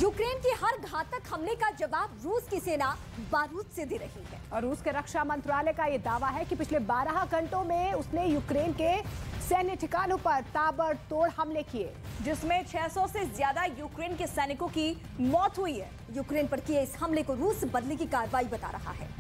Ukraine के हर घातक हमले का जवाब रूस की सेना बारूद से दे रही है। और रूस के रक्षा मंत्रालय का ये दावा है कि पिछले 12 घंटों में उसने यूक्रेन के सैन्य ठिकानों पर ताबड़तोड़ हमले किए, जिसमें 600 से ज्यादा यूक्रेन के सैनिकों की मौत हुई है। यूक्रेन पर किए इस हमले को रूस बदले की कार्रवाई बता रहा है।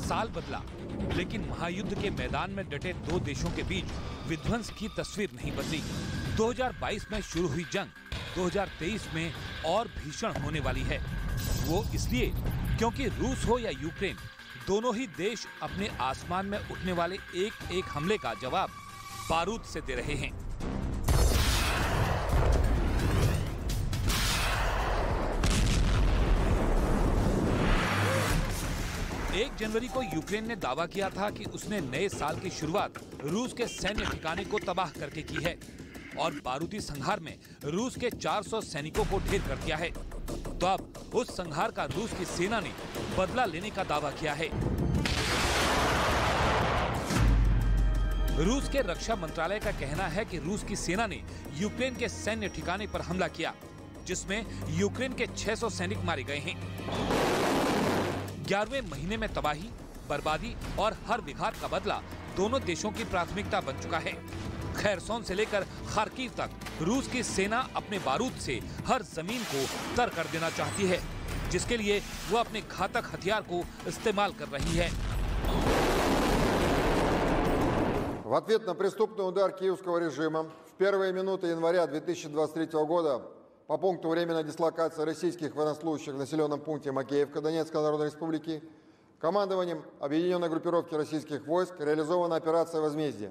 साल बदला, लेकिन महायुद्ध के मैदान में डटे दो देशों के बीच विध्वंस की तस्वीर नहीं बदली। 2022 में शुरू हुई जंग 2023 में और भीषण होने वाली है। वो इसलिए क्योंकि रूस हो या यूक्रेन, दोनों ही देश अपने आसमान में उठने वाले एक एक हमले का जवाब बारूद से दे रहे हैं। 1 जनवरी को यूक्रेन ने दावा किया था कि उसने नए साल की शुरुआत रूस के सैन्य ठिकाने को तबाह करके की है और बारूदी संहार में रूस के 400 सैनिकों को ढेर कर दिया है। तो अब उस संहार का रूस की सेना ने बदला लेने का दावा किया है। रूस के रक्षा मंत्रालय का कहना है कि रूस की सेना ने यूक्रेन के सैन्य ठिकाने पर हमला किया, जिसमें यूक्रेन के 600 सैनिक मारे गए हैं। 11वें महीने में तबाही, बर्बादी और हर विघात का बदला दोनों देशों की प्राथमिकता बन चुका है। खैरसोन से लेकर खार्किव तक रूस की सेना अपने बारूद से हर जमीन को तर कर देना चाहती है, जिसके लिए वो अपने घातक हथियार को इस्तेमाल कर रही है। В ответ на преступный удар киевского режима в первые минуты января 2023 года по пункту временной дислокации российских военнослужащих в населенном пункте Макеевка Донецкой Народной Республики командованием объединенной группировки российских войск реализована операция «Возмездие».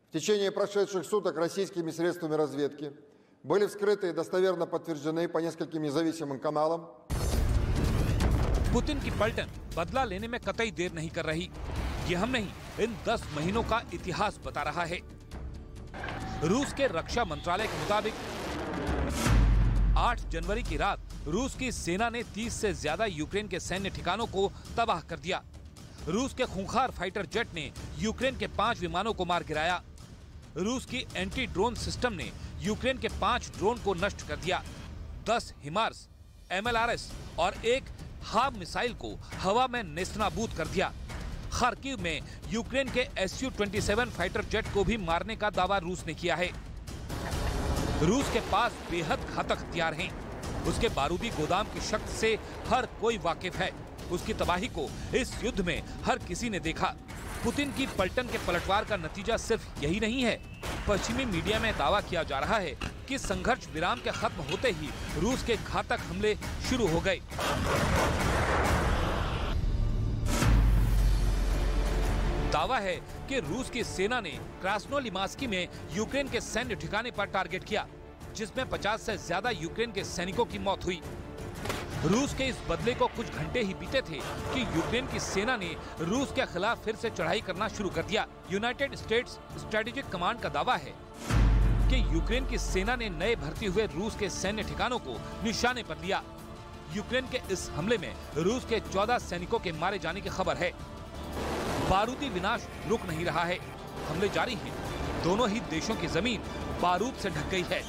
В течение прошедших суток российскими средствами разведки были вскрыты и достоверно подтверждены по нескольким независимым каналам. पुतिन की पलटन बदला लेने में कतई देर नहीं कर रही। ये हम नहीं, इन 10 महीनों का इतिहास बता रहा है। रूस के रक्षा मंत्रालय के मुताबिक 8 जनवरी की रात रूस की सेना ने 30 से ज्यादा यूक्रेन के सैन्य ठिकानों को तबाह कर दिया। रूस के खूंखार फाइटर जेट ने यूक्रेन के 5 विमानों को मार गिराया। रूस की एंटी ड्रोन सिस्टम ने यूक्रेन के 5 ड्रोन को नष्ट कर दिया। 10 हिमार्स, MLRS और एक हाब मिसाइल को हवा में नेस्तनाबूद कर दिया। खार्किव में यूक्रेन के Su-27 फाइटर जेट को भी मारने का दावा रूस ने किया है। रूस के पास बेहद घातक हथियार हैं। उसके बारूदी गोदाम की शक्ति से हर कोई वाकिफ है। उसकी तबाही को इस युद्ध में हर किसी ने देखा। पुतिन की पलटन के पलटवार का नतीजा सिर्फ यही नहीं है। पश्चिमी मीडिया में दावा किया जा रहा है कि संघर्ष विराम के खत्म होते ही रूस के घातक हमले शुरू हो गए। दावा है कि रूस की सेना ने क्रास्नोलिमास्की में यूक्रेन के सैन्य ठिकाने पर टारगेट किया, जिसमें 50 से ज्यादा यूक्रेन के सैनिकों की मौत हुई। रूस के इस बदले को कुछ घंटे ही बीते थे कि यूक्रेन की सेना ने रूस के खिलाफ फिर से चढ़ाई करना शुरू कर दिया। यूनाइटेड स्टेट्स स्ट्रेटेजिक कमांड का दावा है कि यूक्रेन की सेना ने नए भर्ती हुए रूस के सैन्य ठिकानों को निशाने पर लिया। यूक्रेन के इस हमले में रूस के 14 सैनिकों के मारे जाने की खबर है। बारूदी विनाश रुक नहीं रहा है, हमले जारी हैं। दोनों ही देशों की जमीन बारूद से ढक गई है।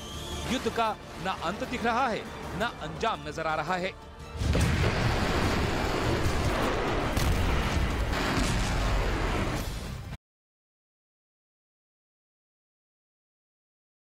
युद्ध का न अंत दिख रहा है, न अंजाम नजर आ रहा है।